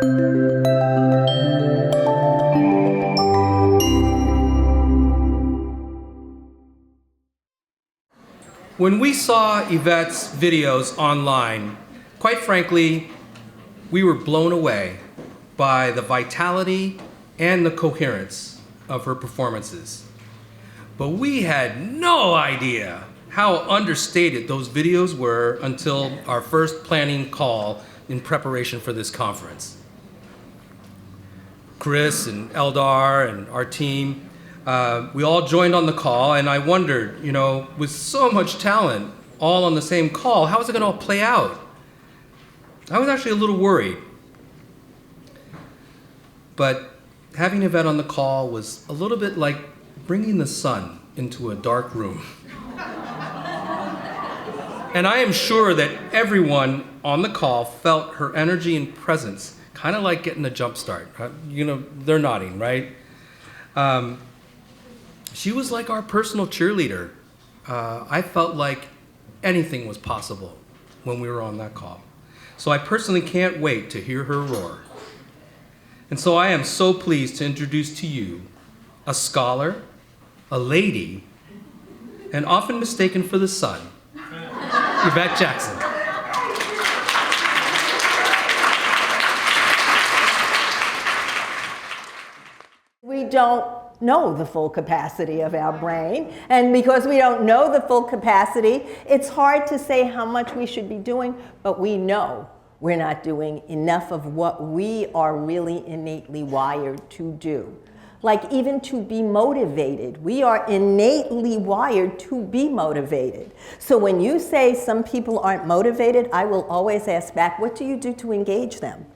When we saw Yvette's videos online, quite frankly, we were blown away by the vitality and the coherence of her performances. But we had no idea how understated those videos were until our first planning call in preparation for this conference. Chris and Eldar and our team, we all joined on the call, and I wondered, with so much talent all on the same call, how is it going to all play out? I was actually a little worried. But having Yvette on the call was a little bit like bringing the sun into a dark room. And I am sure that everyone on the call felt her energy and presence, kind of like getting a jump start. They're nodding, right? She was like our personal cheerleader. I felt like anything was possible when we were on that call. So I personally can't wait to hear her roar. And so I am so pleased to introduce to you a scholar, a lady, and often mistaken for the sun, Yvette Jackson. We don't know the full capacity of our brain, and because we don't know the full capacity, it's hard to say how much we should be doing, but we know we're not doing enough of what we are really innately wired to do. Like even to be motivated. We are innately wired to be motivated. So when you say some people aren't motivated, I will always ask back, what do you do to engage them?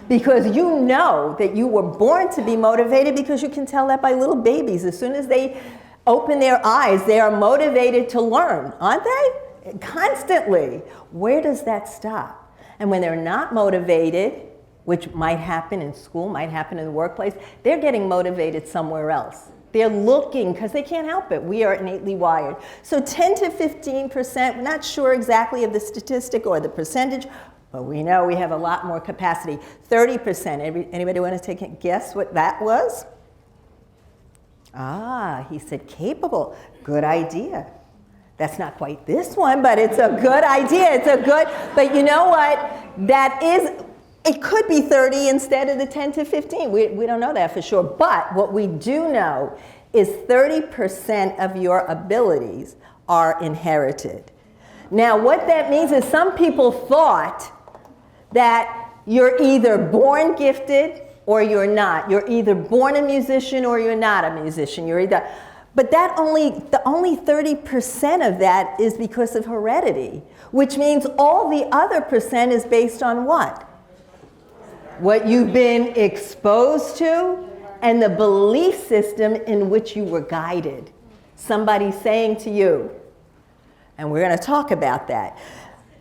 Because you know that you were born to be motivated, because you can tell that by little babies. As soon as they open their eyes, they are motivated to learn, aren't they? Constantly. Where does that stop? And when they're not motivated, which might happen in school, might happen in the workplace, they're getting motivated somewhere else. They're looking, because they can't help it. We are innately wired. So 10 to 15%, we're not sure exactly of the statistic or the percentage, but we know we have a lot more capacity. 30%, anybody want to take a guess what that was? Ah, he said capable. Good idea. That's not quite this one, but it's a good idea. But you know what? It could be 30 instead of the 10 to 15. We don't know that for sure. But what we do know is 30% of your abilities are inherited. Now, what that means is some people thought that you're either born gifted or you're not. You're either born a musician or you're not a musician. But the only 30% of that is because of heredity, which means all the other percent is based on what? What you've been exposed to and the belief system in which you were guided. Somebody saying to you, and we're going to talk about that.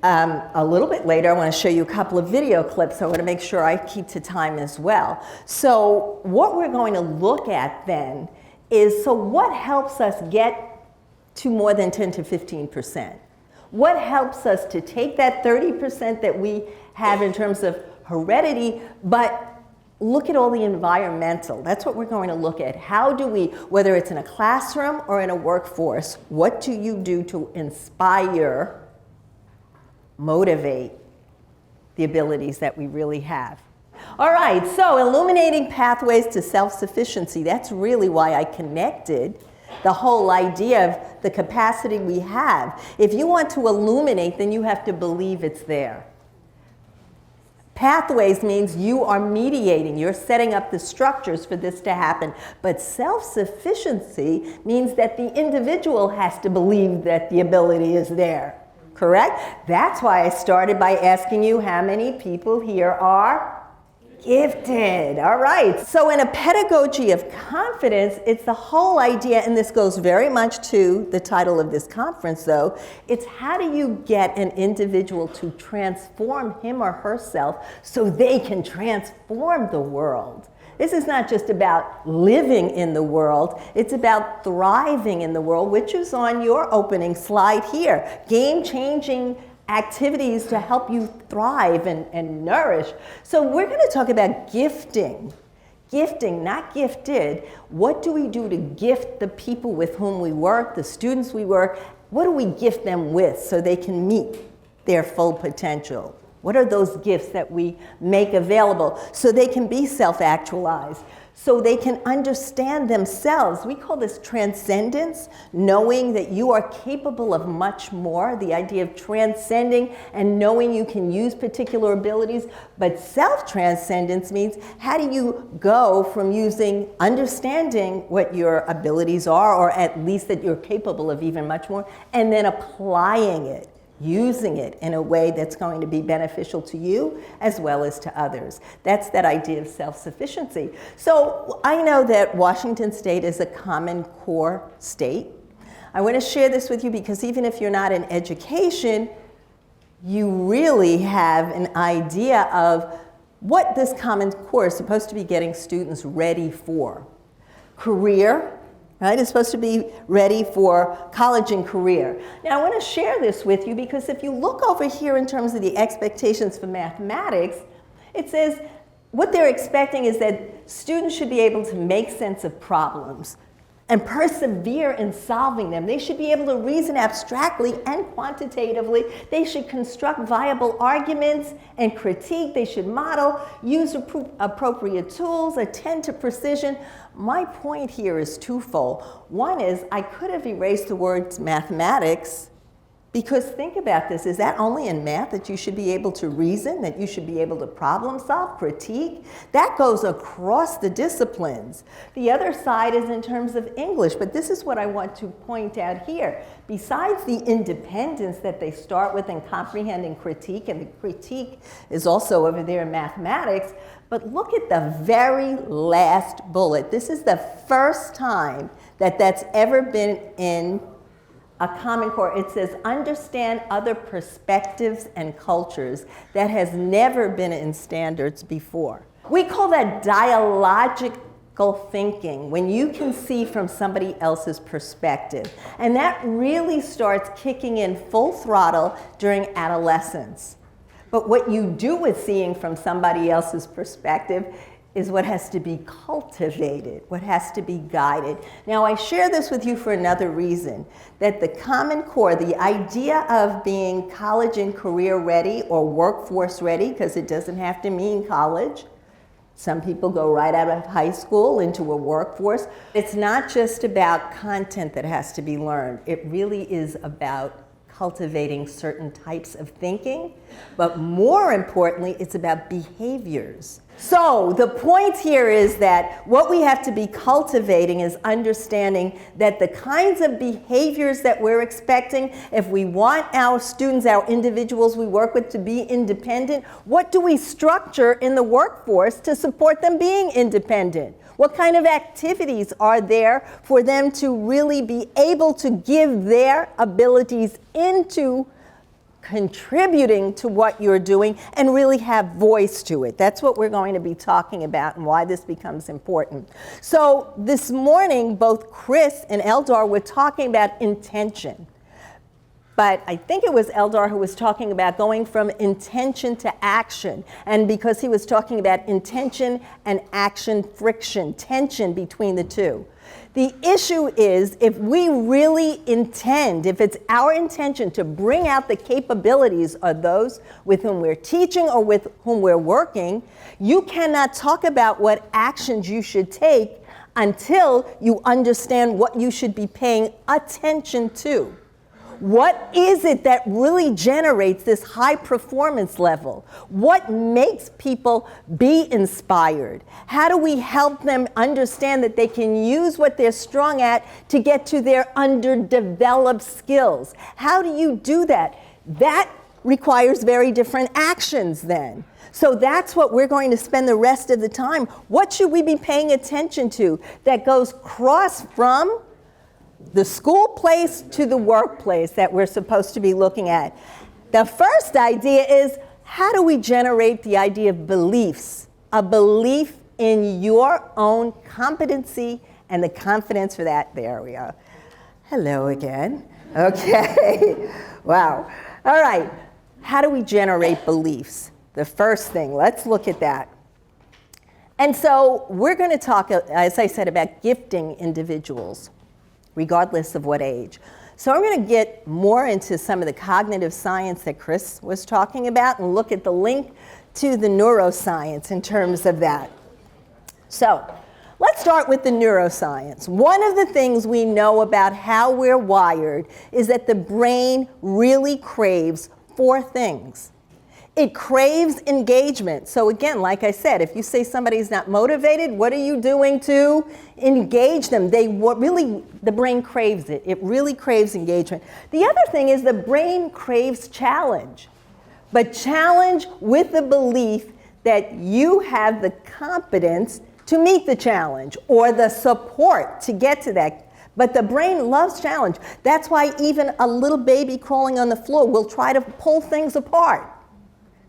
A little bit later, I want to show you a couple of video clips. So I want to make sure I keep to time as well. So what we're going to look at then is, so what helps us get to more than 10 to 15%? What helps us to take that 30% that we have in terms of heredity, but look at all the environmental. That's what we're going to look at. How do we, whether it's in a classroom or in a workforce, what do you do to inspire, motivate the abilities that we really have? All right, so illuminating pathways to self-sufficiency. That's really why I connected the whole idea of the capacity we have. If you want to illuminate, then you have to believe it's there. Pathways means you are mediating. You're setting up the structures for this to happen. But self-sufficiency means that the individual has to believe that the ability is there. Correct? That's why I started by asking you how many people here are gifted. All right. So in a pedagogy of confidence, it's the whole idea, and this goes very much to the title of this conference, though. It's how do you get an individual to transform him or herself so they can transform the world? This is not just about living in the world. It's about thriving in the world, which is on your opening slide here. Game-changing activities to help you thrive and nourish. So we're going to talk about gifting. Gifting, not gifted. What do we do to gift the people with whom we work, the students we work? What do we gift them with so they can meet their full potential? What are those gifts that we make available so they can be self-actualized, so they can understand themselves? We call this transcendence, knowing that you are capable of much more, the idea of transcending and knowing you can use particular abilities. But self-transcendence means, how do you go from understanding what your abilities are, or at least that you're capable of even much more, and then applying it, using it in a way that's going to be beneficial to you as well as to others. That's that idea of self-sufficiency. So I know that Washington State is a Common Core state. I want to share this with you because even if you're not in education, you really have an idea of what this Common Core is supposed to be getting students ready for. Career, right? It's supposed to be ready for college and career. Now, I want to share this with you because if you look over here in terms of the expectations for mathematics, it says what they're expecting is that students should be able to make sense of problems and persevere in solving them. They should be able to reason abstractly and quantitatively. They should construct viable arguments and critique. They should model, use appropriate tools, attend to precision. My point here is twofold. One is I could have erased the words mathematics, because think about this, is that only in math that you should be able to reason, that you should be able to problem solve, critique? That goes across the disciplines. The other side is in terms of English, but this is what I want to point out here. Besides the independence that they start with in comprehending critique, and the critique is also over there in mathematics, but look at the very last bullet. This is the first time that that's ever been in a Common Core. It says, understand other perspectives and cultures. That has never been in standards before. We call that dialogical thinking, when you can see from somebody else's perspective. And that really starts kicking in full throttle during adolescence. But what you do with seeing from somebody else's perspective is what has to be cultivated, what has to be guided. Now, I share this with you for another reason, that the Common Core, the idea of being college and career ready or workforce ready, because it doesn't have to mean college. Some people go right out of high school into a workforce. It's not just about content that has to be learned. It really is about cultivating certain types of thinking, but more importantly, it's about behaviors. So the point here is that what we have to be cultivating is understanding that the kinds of behaviors that we're expecting, if we want our students, our individuals we work with to be independent, what do we structure in the workforce to support them being independent? What kind of activities are there for them to really be able to give their abilities into contributing to what you're doing and really have voice to it? That's what we're going to be talking about and why this becomes important. So this morning, both Chris and Eldar were talking about intention. But I think it was Eldar who was talking about going from intention to action. And because he was talking about intention and action friction, tension between the two. The issue is, if we really intend, if it's our intention to bring out the capabilities of those with whom we're teaching or with whom we're working, you cannot talk about what actions you should take until you understand what you should be paying attention to. What is it that really generates this high performance level? What makes people be inspired? How do we help them understand that they can use what they're strong at to get to their underdeveloped skills? How do you do that? That requires very different actions then. So that's what we're going to spend the rest of the time. What should we be paying attention to that goes cross from the school place to the workplace that we're supposed to be looking at? The first idea is, how do we generate the idea of beliefs? A belief in your own competency and the confidence for that. There we are. Hello again. Okay. Wow. All right. how do we generate beliefs? The first thing, let's look at that. And so we're going to talk, as I said, about gifting individuals, regardless of what age. So I'm going to get more into some of the cognitive science that Chris was talking about and look at the link to the neuroscience in terms of that. So let's start with the neuroscience. One of the things we know about how we're wired is that the brain really craves 4 things. It craves engagement. So again, like I said, if you say somebody's not motivated, what are you doing to engage them? The brain craves it. It really craves engagement. The other thing is the brain craves challenge, but challenge with the belief that you have the competence to meet the challenge or the support to get to that. But the brain loves challenge. That's why even a little baby crawling on the floor will try to pull things apart,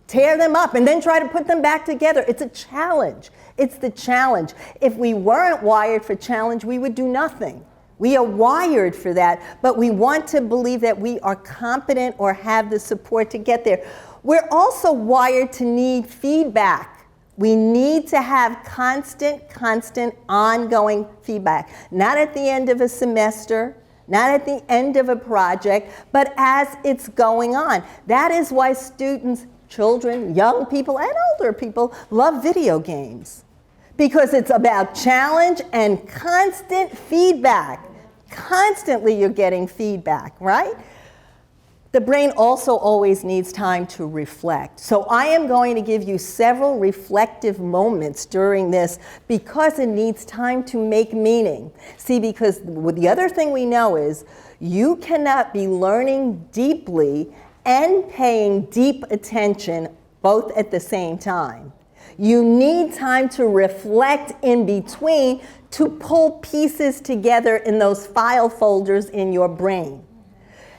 tear them up, and then try to put them back together. It's a challenge. It's the challenge. If we weren't wired for challenge, we would do nothing. We are wired for that, but we want to believe that we are competent or have the support to get there. We're also wired to need feedback. We need to have constant, ongoing feedback. Not at the end of a semester, not at the end of a project, but as it's going on. That is why students, children, young people, and older people love video games. Because it's about challenge and constant feedback. Constantly you're getting feedback, right? The brain also always needs time to reflect. So I am going to give you several reflective moments during this because it needs time to make meaning. See, because the other thing we know is you cannot be learning deeply and paying deep attention both at the same time. You need time to reflect in between to pull pieces together in those file folders in your brain.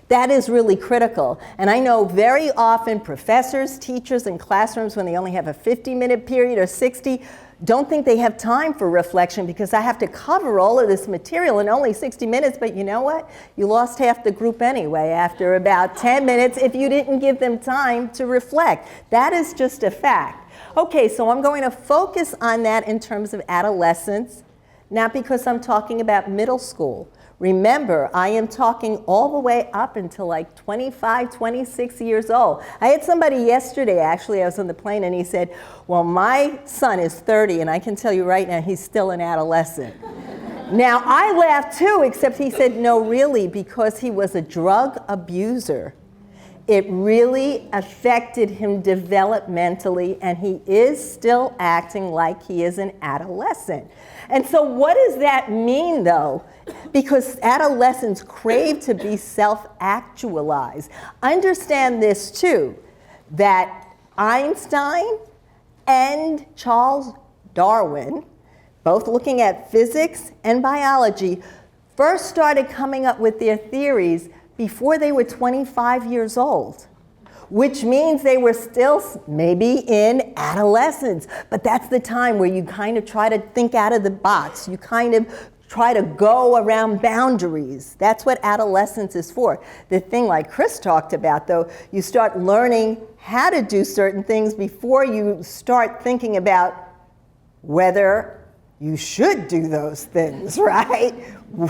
That is really critical. And I know very often professors, teachers in classrooms, when they only have a 50-minute period or 60, don't think they have time for reflection because I have to cover all of this material in only 60 minutes. But you know what? You lost half the group anyway after about 10 minutes if you didn't give them time to reflect. That is just a fact. Okay, so I'm going to focus on that in terms of adolescence, not because I'm talking about middle school. Remember, I am talking all the way up until like 25, 26 years old. I had somebody yesterday, actually, I was on the plane, and he said, well, my son is 30, and I can tell you right now, he's still an adolescent. Now, I laughed too, except he said, no, really, because he was a drug abuser. It really affected him developmentally, and he is still acting like he is an adolescent. And so what does that mean, though? Because adolescents crave to be self-actualized. Understand this, too, that Einstein and Charles Darwin, both looking at physics and biology, first started coming up with their theories before they were 25 years old, which means they were still maybe in adolescence. But that's the time where you kind of try to think out of the box. You kind of try to go around boundaries. That's what adolescence is for. The thing like Chris talked about, though, you start learning how to do certain things before you start thinking about whether you should do those things, right?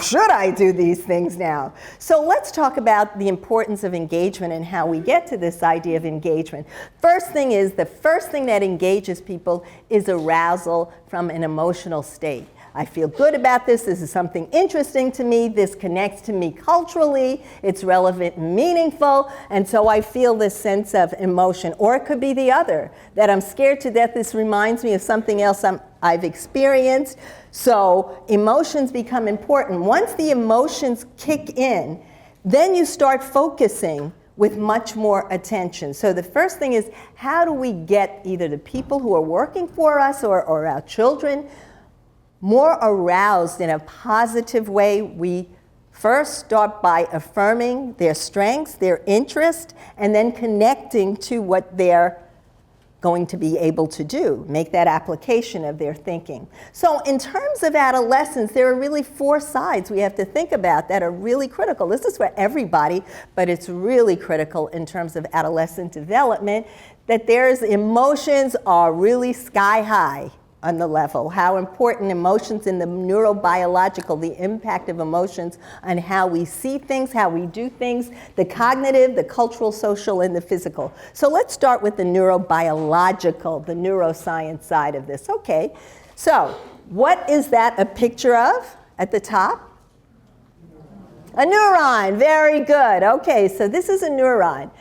Should I do these things now? So let's talk about the importance of engagement and how we get to this idea of engagement. First thing is, the first thing that engages people is arousal from an emotional state. I feel good about this. This is something interesting to me. This connects to me culturally. It's relevant and meaningful. And so I feel this sense of emotion. Or it could be the other, that I'm scared to death. This reminds me of something else I've experienced. So emotions become important. Once the emotions kick in, then you start focusing with much more attention. So the first thing is, how do we get either the people who are working for us or our children more aroused in a positive way? We first start by affirming their strengths, their interest, and then connecting to what they're going to be able to do, make that application of their thinking. So in terms of adolescence, there are really 4 sides we have to think about that are really critical. This is for everybody, but it's really critical in terms of adolescent development, that there's emotions are really sky high on the level, how important emotions in the neurobiological, the impact of emotions on how we see things, how we do things, the cognitive, the cultural, social, and the physical. So let's start with the neurobiological, the neuroscience side of this. Okay, so what is that a picture of at the top? A neuron, very good. Okay, so this is a neuron.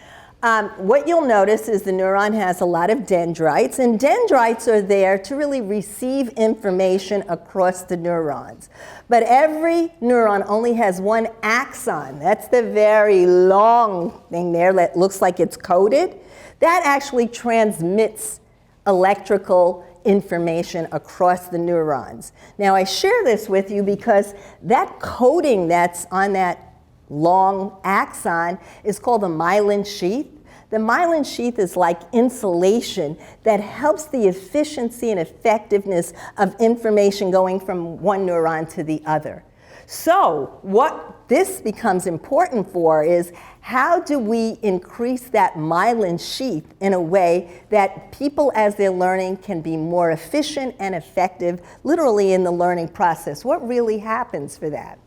What you'll notice is the neuron has a lot of dendrites, and dendrites are there to really receive information across the neurons. But every neuron only has one axon. That's the very long thing there that looks like it's coded. That actually transmits electrical information across the neurons. Now, I share this with you because that coding that's on that long axon is called the myelin sheath. The myelin sheath is like insulation that helps the efficiency and effectiveness of information going from one neuron to the other. So what this becomes important for is how do we increase that myelin sheath in a way that people as they're learning can be more efficient and effective literally in the learning process? What really happens for that?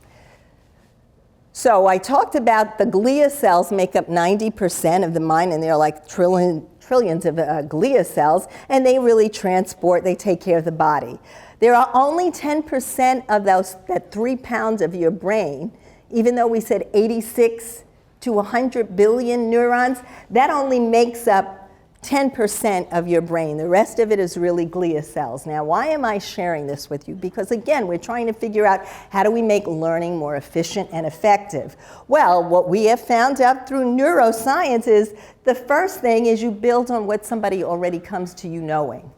So I talked about the glia cells make up 90% of the mind, and they're like trillions of glia cells, and they really transport, they take care of the body. There are only 10% of that 3 pounds of your brain, even though we said 86 to 100 billion neurons, that only makes up 10% of your brain. The rest of it is really glia cells. Now, why am I sharing this with you? Because again, we're trying to figure out how do we make learning more efficient and effective. Well, what we have found out through neuroscience is the first thing is you build on what somebody already comes to you knowing.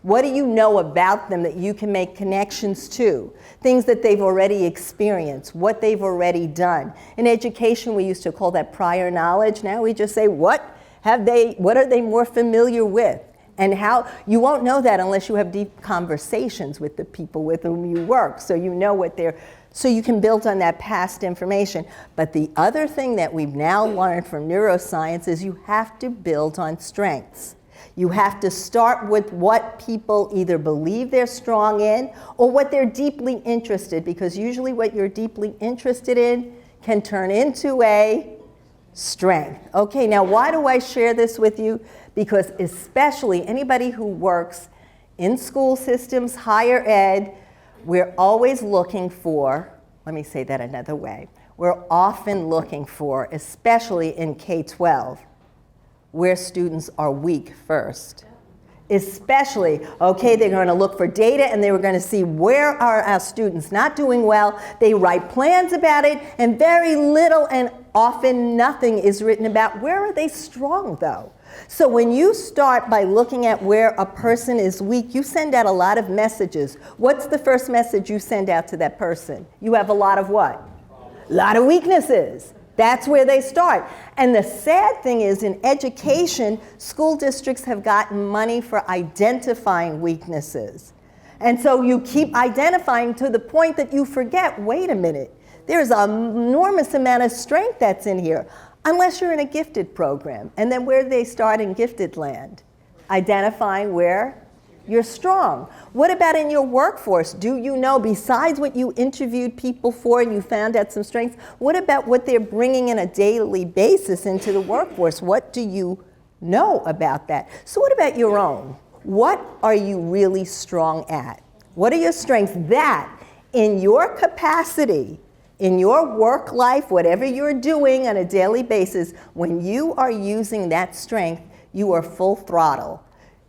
What do you know about them that you can make connections to? Things that they've already experienced, what they've already done. In education, we used to call that prior knowledge. Now we just say, what are they more familiar with? And how, you won't know that unless you have deep conversations with the people with whom you work, so you know what so you can build on that past information. But the other thing that we've now learned from neuroscience is you have to build on strengths. You have to start with what people either believe they're strong in or what they're deeply interested, because usually what you're deeply interested in can turn into a strength. Okay, now why do I share this with you? Because especially anybody who works in school systems, higher ed, we're always looking for, let me say that another way, we're often looking for, especially in K-12, where students are weak first. Especially, okay, they're going to look for data and they were going to see where are our students not doing well. They write plans about it, and very little and often nothing is written about where are they strong though. So when you start by looking at where a person is weak, you send out a lot of messages. What's the first message you send out to that person? You have a lot of what? A lot of weaknesses. That's where they start. And the sad thing is, in education, school districts have gotten money for identifying weaknesses. And so you keep identifying to the point that you forget, wait a minute, there's an enormous amount of strength that's in here, unless you're in a gifted program. And then where do they start in gifted land? Identifying where you're strong. What about in your workforce? Do you know, besides what you interviewed people for and you found out some strengths, what about what they're bringing in a daily basis into the workforce? What do you know about that? So what about your own? What are you really strong at? What are your strengths that in your capacity, in your work life, whatever you're doing on a daily basis, when you are using that strength, you are full throttle.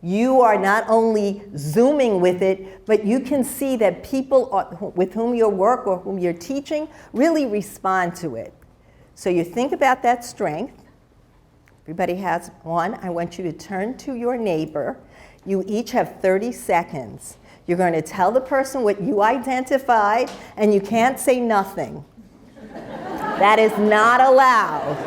You are not only zooming with it, but you can see that people with whom you work or whom you're teaching really respond to it. So you think about that strength. Everybody has one. I want you to turn to your neighbor. You each have 30 seconds. You're going to tell the person what you identified, and you can't say nothing. That is not allowed.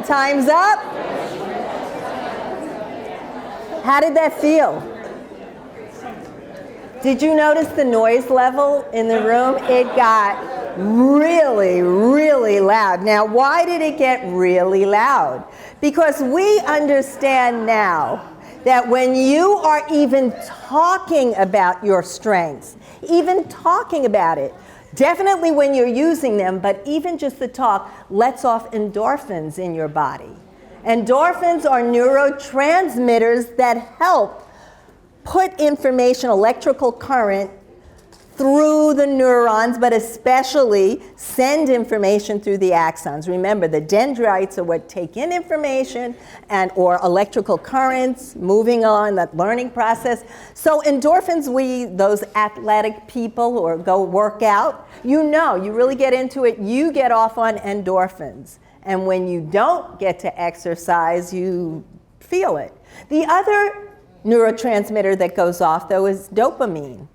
And time's up. How did that feel? Did you notice the noise level in the room? It got really, really loud. Now, why did it get really loud? Because we understand now that when you are even talking about your strengths, even talking about it, definitely when you're using them, but even just the talk lets off endorphins in your body. Endorphins are neurotransmitters that help put information, electrical current, through the neurons, but especially send information through the axons. Remember, the dendrites are what take in information or electrical currents, moving on, that learning process. So endorphins, those athletic people or go work out, you really get into it, you get off on endorphins. And when you don't get to exercise, you feel it. The other neurotransmitter that goes off, though, is dopamine.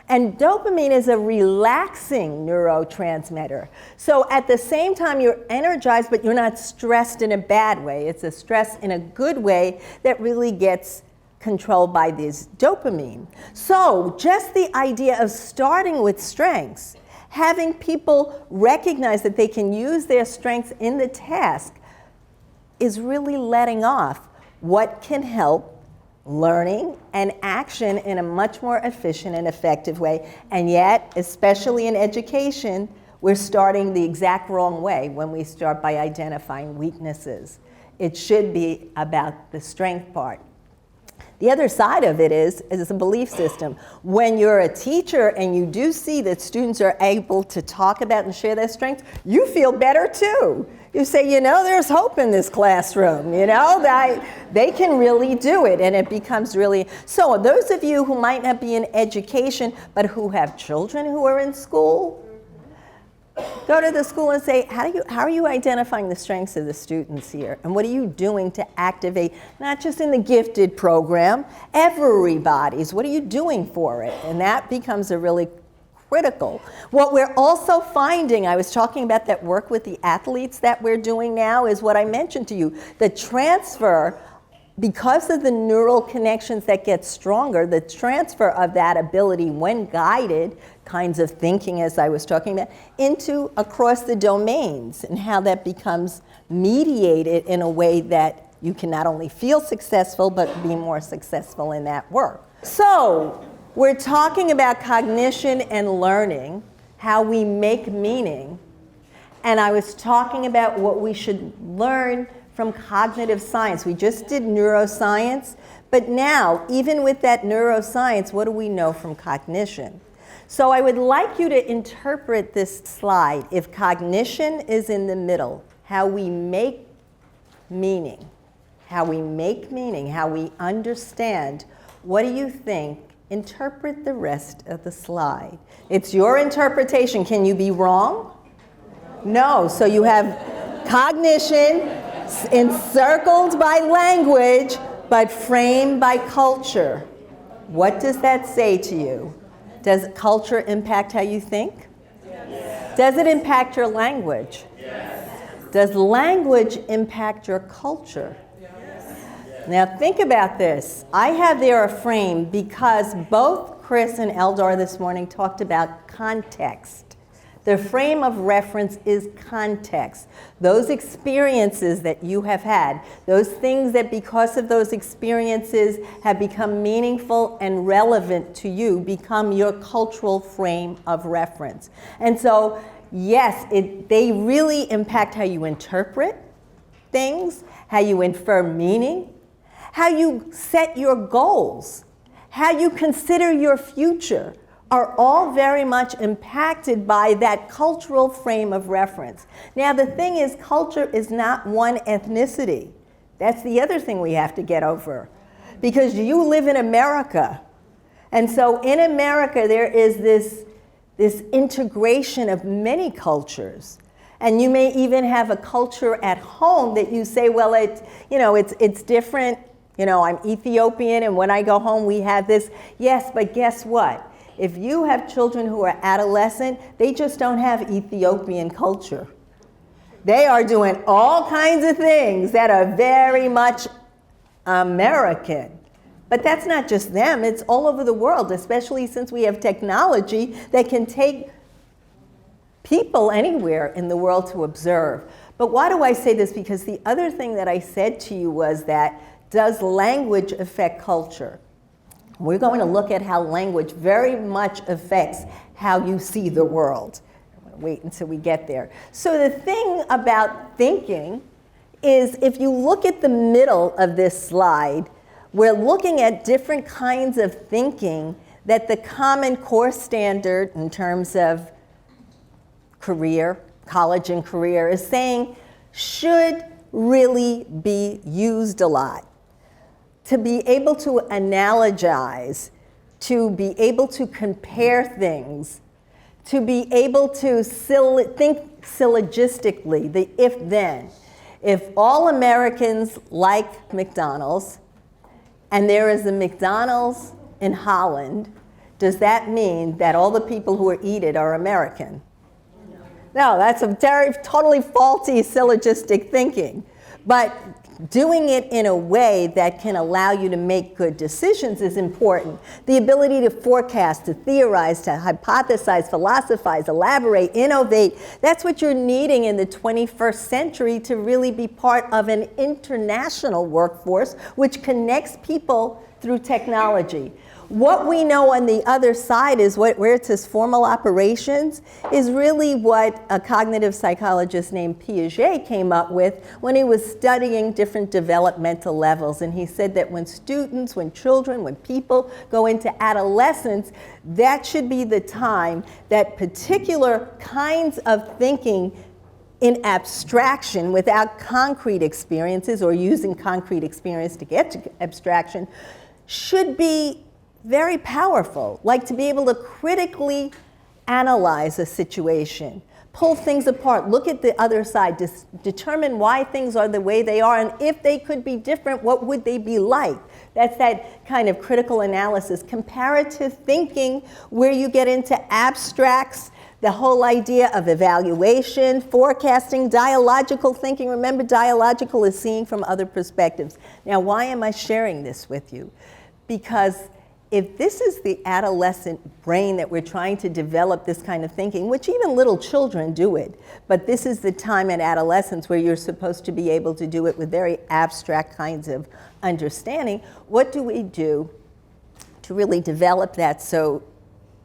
And dopamine is a relaxing neurotransmitter. So at the same time, you're energized, but you're not stressed in a bad way. It's a stress in a good way that really gets controlled by this dopamine. So just the idea of starting with strengths, having people recognize that they can use their strengths in the task, is really letting off what can help learning and action in a much more efficient and effective way. And yet, especially in education, we're starting the exact wrong way when we start by identifying weaknesses. It should be about the strength part. The other side of it is a belief system. When you're a teacher and you do see that students are able to talk about and share their strengths, you feel better too. You say, there's hope in this classroom, that they can really do it, and it becomes really. So those of you who might not be in education, but who have children who are in school, go to the school and say, how are you identifying the strengths of the students here? And what are you doing to activate, not just in the gifted program, everybody's, what are you doing for it? And that becomes a really critical. What we're also finding, I was talking about that work with the athletes that we're doing now, is what I mentioned to you. The transfer, because of the neural connections that get stronger, the transfer of that ability when guided, kinds of thinking as I was talking about, into across the domains, and how that becomes mediated in a way that you can not only feel successful, but be more successful in that work. So, we're talking about cognition and learning, how we make meaning, and I was talking about what we should learn from cognitive science. We just did neuroscience, but now, even with that neuroscience, what do we know from cognition? So I would like you to interpret this slide. If cognition is in the middle, how we make meaning, how we understand, what do you think? Interpret the rest of the slide. It's your interpretation. Can you be wrong? No. So you have cognition encircled by language, but framed by culture. What does that say to you? Does culture impact how you think? Yes. Does it impact your language? Yes. Does language impact your culture? Now think about this. I have there a frame because both Chris and Eldar this morning talked about context. The frame of reference is context. Those experiences that you have had, those things that because of those experiences have become meaningful and relevant to you, become your cultural frame of reference. And so, yes, they really impact how you interpret things, how you infer meaning, how you set your goals, how you consider your future, are all very much impacted by that cultural frame of reference. Now, the thing is, culture is not one ethnicity. That's the other thing we have to get over. Because you live in America. And so in America, there is this integration of many cultures. And you may even have a culture at home that you say, well, it's different. I'm Ethiopian, and when I go home, we have this. Yes, but guess what? If you have children who are adolescent, they just don't have Ethiopian culture. They are doing all kinds of things that are very much American. But that's not just them, it's all over the world, especially since we have technology that can take people anywhere in the world to observe. But why do I say this? Because the other thing that I said to you was that, does language affect culture? We're going to look at how language very much affects how you see the world. I'm going to wait until we get there. So the thing about thinking is, if you look at the middle of this slide, we're looking at different kinds of thinking that the Common Core standard in terms of career, college and career, is saying should really be used a lot. To be able to analogize, to be able to compare things, to be able to think syllogistically, the if-then. If all Americans like McDonald's, and there is a McDonald's in Holland, does that mean that all the people who eat it are American? No, that's a totally faulty syllogistic thinking. But doing it in a way that can allow you to make good decisions is important. The ability to forecast, to theorize, to hypothesize, philosophize, elaborate, innovate, that's what you're needing in the 21st century to really be part of an international workforce which connects people through technology. What we know on the other side is where it says formal operations is really what a cognitive psychologist named Piaget came up with when he was studying different developmental levels. And he said that when students, when children, when people go into adolescence, that should be the time that particular kinds of thinking in abstraction without concrete experiences or using concrete experience to get to abstraction should be very powerful, like to be able to critically analyze a situation, pull things apart, look at the other side, determine why things are the way they are, and if they could be different, what would they be like? That's that kind of critical analysis. Comparative thinking, where you get into abstracts, the whole idea of evaluation, forecasting, dialogical thinking. Remember, dialogical is seeing from other perspectives. Now, why am I sharing this with you? Because if this is the adolescent brain that we're trying to develop this kind of thinking, which even little children do it, but this is the time in adolescence where you're supposed to be able to do it with very abstract kinds of understanding, what do we do to really develop that so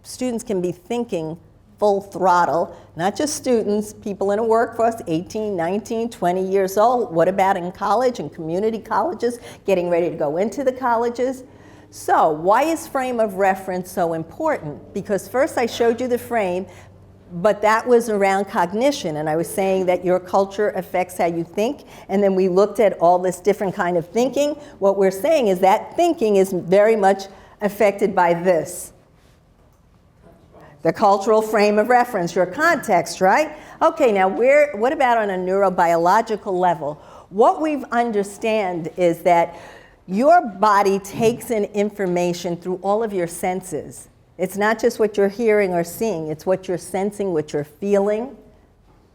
students can be thinking full throttle, not just students, people in a workforce, 18, 19, 20 years old. What about in college and community colleges, getting ready to go into the colleges? So why is frame of reference so important? Because first I showed you the frame, but that was around cognition, and I was saying that your culture affects how you think, and then we looked at all this different kind of thinking. What we're saying is that thinking is very much affected by this. The cultural frame of reference, your context, right? Okay, now what about on a neurobiological level? What we've understand is that your body takes in information through all of your senses. It's not just what you're hearing or seeing, it's what you're sensing, what you're feeling,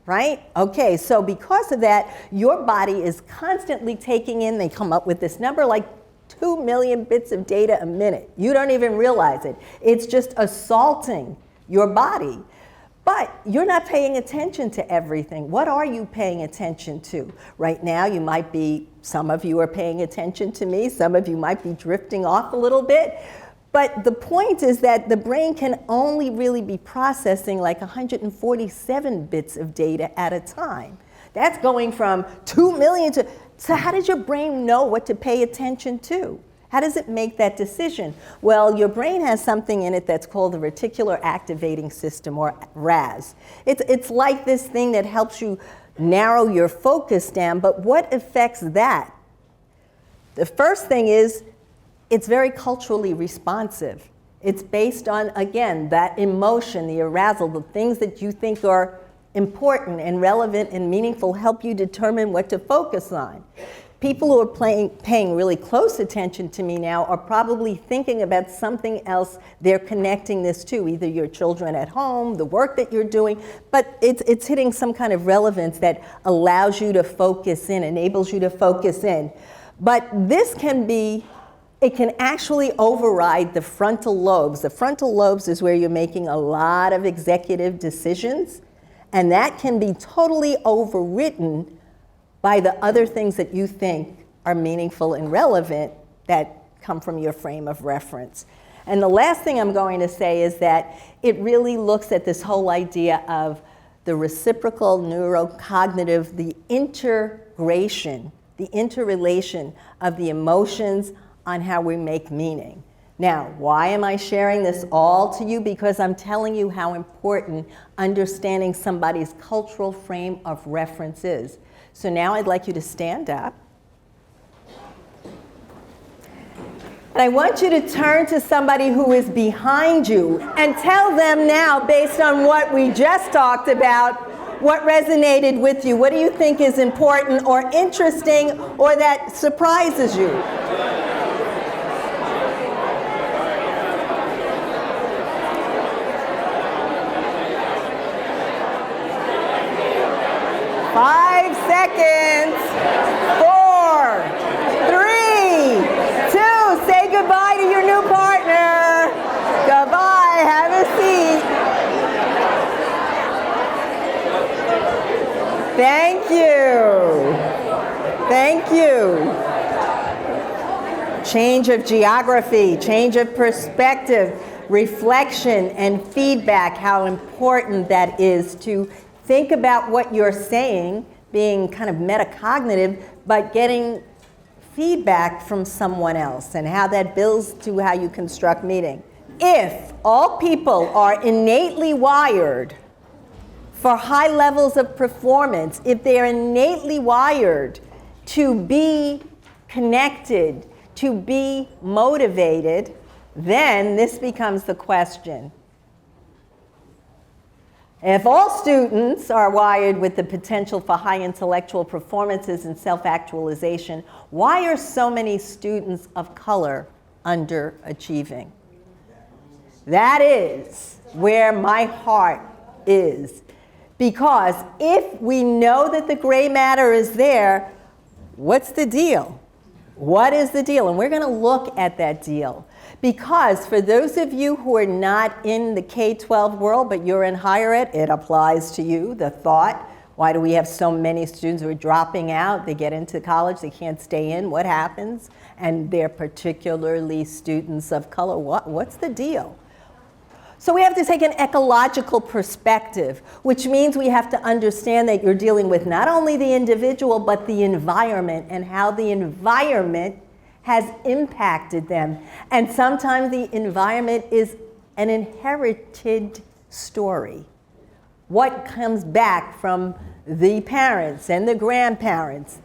right? Okay, so because of that, your body is constantly taking in, they come up with this number like 2 million bits of data a minute. You don't even realize it. It's just assaulting your body. But you're not paying attention to everything. What are you paying attention to? Right now, you might be, some of you are paying attention to me, some of you might be drifting off a little bit. But the point is that the brain can only really be processing like 147 bits of data at a time. That's going from 2 million to, so how does your brain know what to pay attention to? How does it make that decision? Well, your brain has something in it that's called the reticular activating system, or RAS. It's like this thing that helps you narrow your focus down, but what affects that? The first thing is it's very culturally responsive. It's based on, again, that emotion, the arousal, the things that you think are important and relevant and meaningful help you determine what to focus on. people who are paying really close attention to me now are probably thinking about something else they're connecting this to, either your children at home, the work that you're doing, but it's hitting some kind of relevance that allows you to focus in, enables you to focus in. But this can be, it can actually override the frontal lobes. The frontal lobes is where you're making a lot of executive decisions, and that can be totally overwritten by the other things that you think are meaningful and relevant that come from your frame of reference. And the last thing I'm going to say is that it really looks at this whole idea of the reciprocal neurocognitive, the integration, the interrelation of the emotions on how we make meaning. Now, why am I sharing this all to you? Because I'm telling you how important understanding somebody's cultural frame of reference is. So now I'd like you to stand up. And I want you to turn to somebody who is behind you and tell them now, based on what we just talked about, what resonated with you. What do you think is important or interesting or that surprises you? Five seconds. 4, 3, 2. Say goodbye to your new partner. Goodbye. Have a seat. Thank you. Thank you. Change of geography, change of perspective, reflection, and feedback, how important that is to think about what you're saying, being kind of metacognitive, but getting feedback from someone else and how that builds to how you construct meaning. If all people are innately wired for high levels of performance, if they're innately wired to be connected, to be motivated, then this becomes the question. If all students are wired with the potential for high intellectual performances and self-actualization, why are so many students of color underachieving? That is where my heart is. Because if we know that the gray matter is there, what's the deal? What is the deal? And we're going to look at that deal. Because for those of you who are not in the K-12 world, but you're in higher ed, it applies to you, the thought, why do we have so many students who are dropping out? They get into college, they can't stay in, what happens? And they're particularly students of color. What's the deal? So we have to take an ecological perspective, which means we have to understand that you're dealing with not only the individual, but the environment and how the environment has impacted them. And sometimes the environment is an inherited story. What comes back from the parents and the grandparents?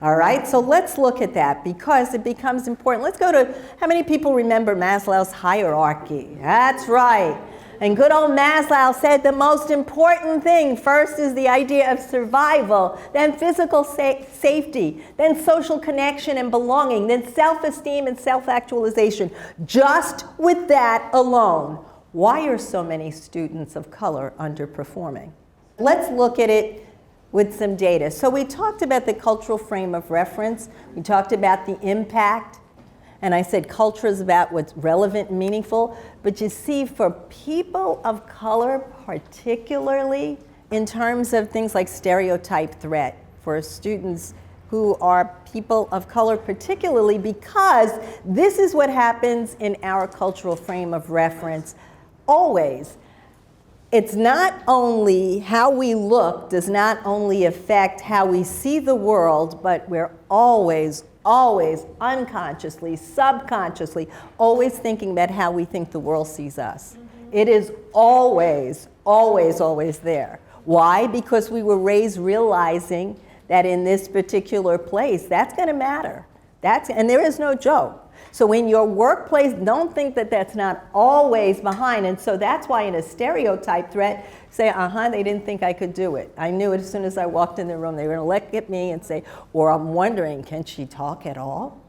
All right, so let's look at that because it becomes important. Let's go to, how many people remember Maslow's hierarchy? That's right. And good old Maslow said the most important thing first is the idea of survival, then physical safety, then social connection and belonging, then self-esteem and self-actualization. Just with that alone, why are so many students of color underperforming? Let's look at it with some data. So we talked about the cultural frame of reference. We talked about the impact. And I said culture is about what's relevant and meaningful. But you see, for people of color, particularly in terms of things like stereotype threat, for students who are people of color particularly, because this is what happens in our cultural frame of reference always. It's not only how we look does not only affect how we see the world, but we're always unconsciously, subconsciously, always thinking about how we think the world sees us. It is always there. Why? Because we were raised realizing that in this particular place, that's going to matter. And there is no joke. So in your workplace, don't think that that's not always behind. And so that's why in a stereotype threat, say, they didn't think I could do it. I knew it as soon as I walked in the room. They were going to look at me and say, or I'm wondering, can she talk at all?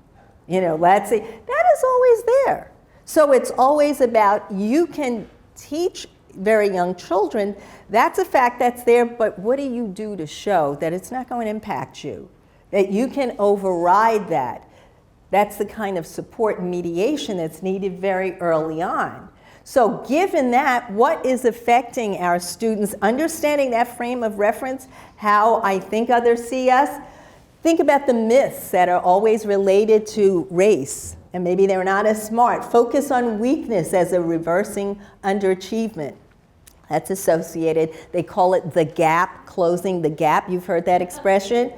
Let's see. That is always there. So it's always about, you can teach very young children, that's a fact that's there, but what do you do to show that it's not going to impact you? That you can override that. That's the kind of support and mediation that's needed very early on. So given that, what is affecting our students, understanding that frame of reference, how I think others see us, think about the myths that are always related to race, and maybe they're not as smart. Focus on weakness as a reversing underachievement. That's associated, they call it the gap, closing the gap. You've heard that expression?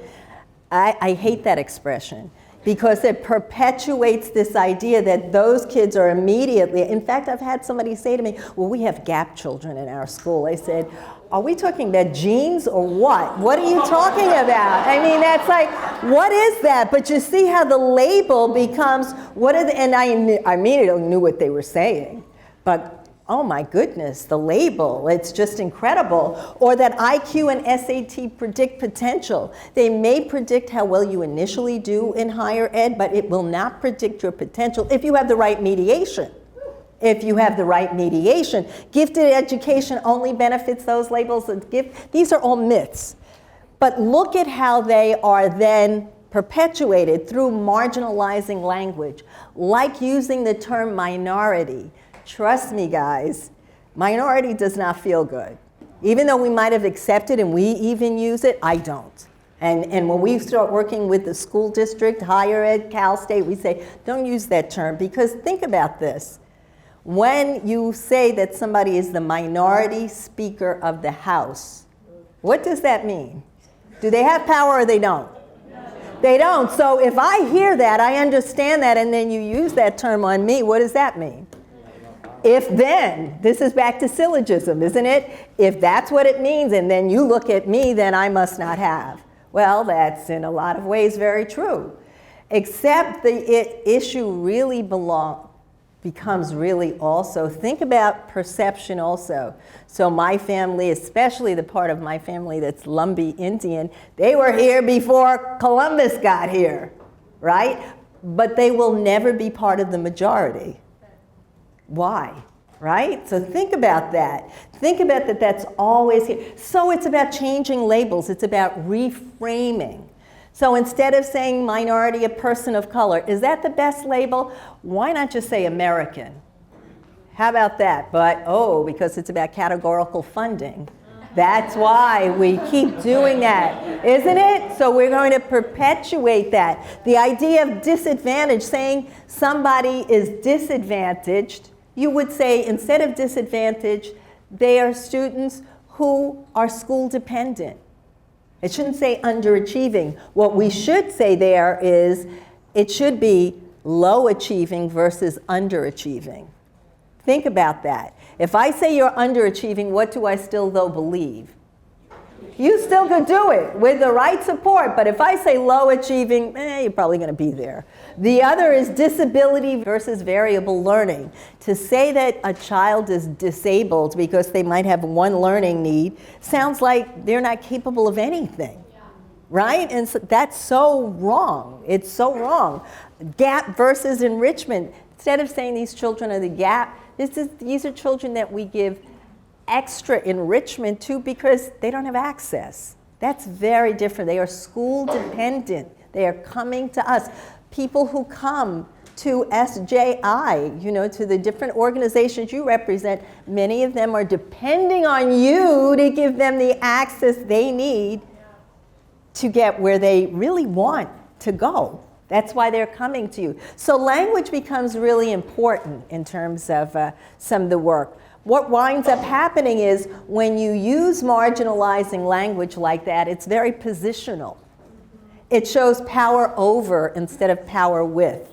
I hate that expression because it perpetuates this idea that those kids are immediately, in fact, I've had somebody say to me, well, we have gap children in our school. I said, are we talking about genes or what? What are you talking about? I mean, that's like, what is that? But you see how the label becomes, and I immediately knew what they were saying, but oh my goodness, the label, it's just incredible. Or that IQ and SAT predict potential. They may predict how well you initially do in higher ed, but it will not predict your potential if you have the right mediation. If you have the right mediation. Gifted education only benefits those labels of gift. These are all myths. But look at how they are then perpetuated through marginalizing language, like using the term minority. Trust me, guys, minority does not feel good. Even though we might have accepted and we even use it, I don't. And when we start working with the school district, higher ed, Cal State, we say, don't use that term, because think about this. When you say that somebody is the minority speaker of the House, what does that mean? Do they have power or they don't? They don't. So if I hear that, I understand that, and then you use that term on me, what does that mean? If then, this is back to syllogism, isn't it? If that's what it means, and then you look at me, then I must not have. Well, that's in a lot of ways very true. Except the issue really becomes really also, think about perception also. So my family, especially the part of my family that's Lumbee Indian, they were here before Columbus got here, right? But they will never be part of the majority. Why? Right? So think about that. Think about that that's always here. So it's about changing labels. It's about reframing. So instead of saying minority, a person of color, is that the best label? Why not just say American? How about that? But, because it's about categorical funding. That's why we keep doing that, isn't it? So we're going to perpetuate that. The idea of disadvantage, saying somebody is disadvantaged, you would say, instead of disadvantaged, they are students who are school dependent. It shouldn't say underachieving. What we should say there is, it should be low achieving versus underachieving. Think about that. If I say you're underachieving, what do I still though believe? You still could do it with the right support, but if I say low achieving, you're probably going to be there. The other is disability versus variable learning. To say that a child is disabled because they might have one learning need sounds like they're not capable of anything, right? And so that's so wrong. It's so wrong. Gap versus enrichment. Instead of saying these children are the gap, these are children that we give extra enrichment to because they don't have access. That's very different. They are school dependent. They are coming to us. People who come to SJI, to the different organizations you represent, many of them are depending on you to give them the access they need to get where they really want to go. That's why they're coming to you. So language becomes really important in terms of some of the work. What winds up happening is when you use marginalizing language like that, it's very positional. It shows power over instead of power with.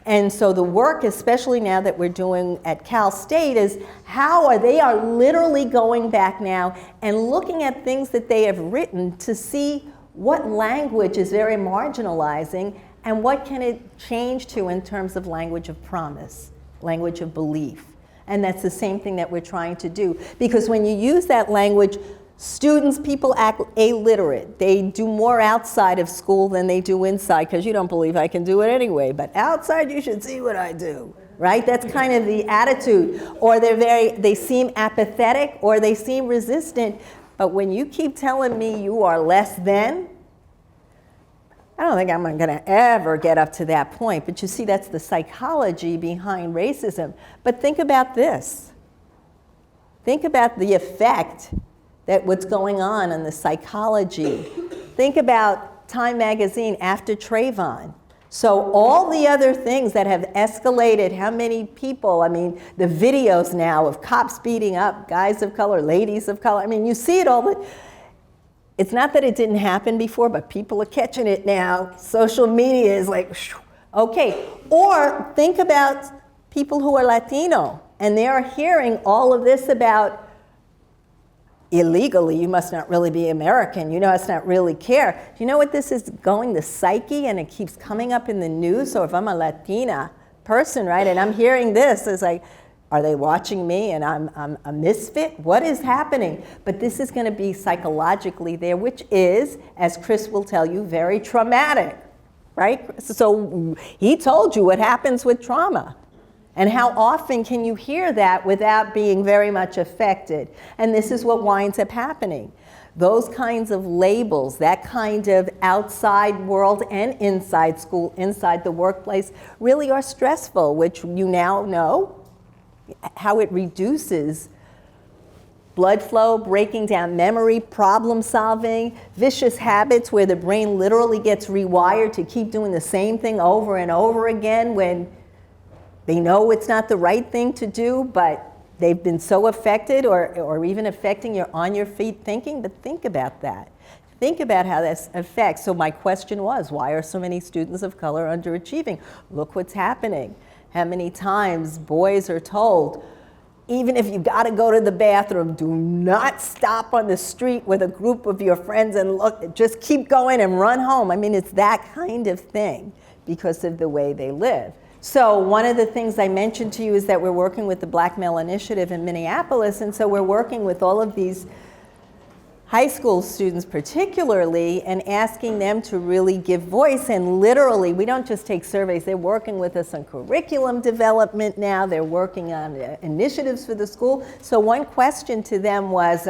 And so the work, especially now that we're doing at Cal State, is how they are literally going back now and looking at things that they have written to see what language is very marginalizing And what can it change to in terms of language of promise, language of belief? And that's the same thing that we're trying to do. Because when you use that language, students, people act illiterate. They do more outside of school than they do inside, because you don't believe I can do it anyway. But outside, you should see what I do, right? That's kind of the attitude. Or they seem apathetic, or they seem resistant. But when you keep telling me you are less than, I don't think I'm going to ever get up to that point. But you see, that's the psychology behind racism. But think about this. Think about the effect that what's going on in the psychology. Think about Time Magazine after Trayvon. So all the other things that have escalated, how many people, I mean, the videos now of cops beating up guys of color, ladies of color, I mean, you see it all. It's not that it didn't happen before, but people are catching it now. Social media is like, okay. Or think about people who are Latino, and they are hearing all of this about illegally, you must not really be American, you must not really care. Do you know what this is going, the psyche, and it keeps coming up in the news? So if I'm a Latina person, right, and I'm hearing this, it's like, are they watching me and I'm a misfit? What is happening? But this is going to be psychologically there, which is, as Chris will tell you, very traumatic, right? So he told you what happens with trauma. And how often can you hear that without being very much affected? And this is what winds up happening. Those kinds of labels, that kind of outside world and inside school, inside the workplace, really are stressful, which you now know how it reduces blood flow, breaking down memory, problem solving, vicious habits where the brain literally gets rewired to keep doing the same thing over and over again when they know it's not the right thing to do, but they've been so affected or even affecting your on your feet thinking. But think about that. Think about how this affects. So my question was, why are so many students of color underachieving? Look what's happening. How many times boys are told, even if you got to go to the bathroom, do not stop on the street with a group of your friends and look, just keep going and run home. I mean, it's that kind of thing because of the way they live. So one of the things I mentioned to you is that we're working with the Black Male Initiative in Minneapolis, and so we're working with all of these high school students particularly and asking them to really give voice. And literally, we don't just take surveys, they're working with us on curriculum development now, they're working on initiatives for the school. So one question to them was,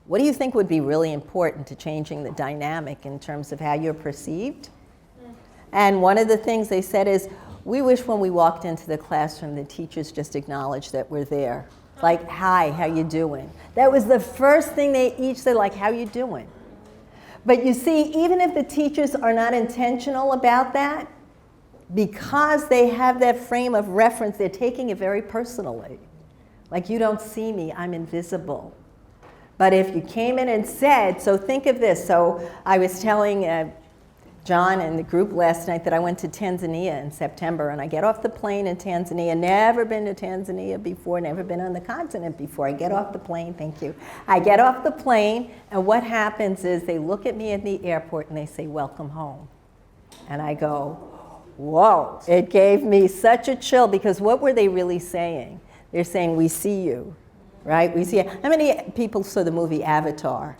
what do you think would be really important to changing the dynamic in terms of how you're perceived? And one of the things they said is, we wish when we walked into the classroom, the teachers just acknowledged that we're there. Like, hi, how you doing? That was the first thing they each said, like, how you doing? But you see, even if the teachers are not intentional about that, because they have that frame of reference, they're taking it very personally. Like, you don't see me, I'm invisible. But if you came in and said, so think of this. So I was telling John and the group last night that I went to Tanzania in September, and I get off the plane in Tanzania, never been to Tanzania before, never been on the continent before. I get off the plane, thank you. I get off the plane, and what happens is they look at me at the airport and they say, welcome home. And I go, whoa, it gave me such a chill, because what were they really saying? They're saying, we see you, right? We see you. How many people saw the movie Avatar?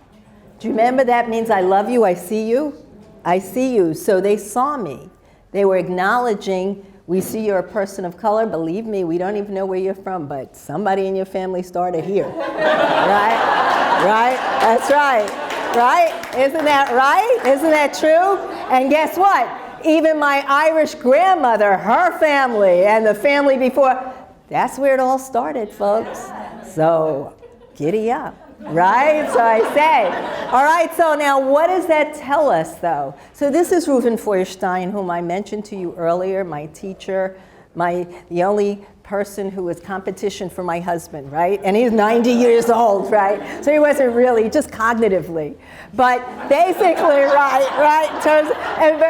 Do you remember that means I love you, I see you? I see you. So they saw me. They were acknowledging, we see you're a person of color. Believe me, we don't even know where you're from, but somebody in your family started here. Right? Right? That's right. Right? Isn't that right? Isn't that true? And guess what? Even my Irish grandmother, her family, and the family before, that's where it all started, folks. So giddy up. Right? So I say. All right, so now what does that tell us, though? So this is Reuven Feuerstein, whom I mentioned to you earlier, my teacher, the only person who was competition for my husband, right? And he's 90 years old, right? So he wasn't really, just cognitively. But basically, right,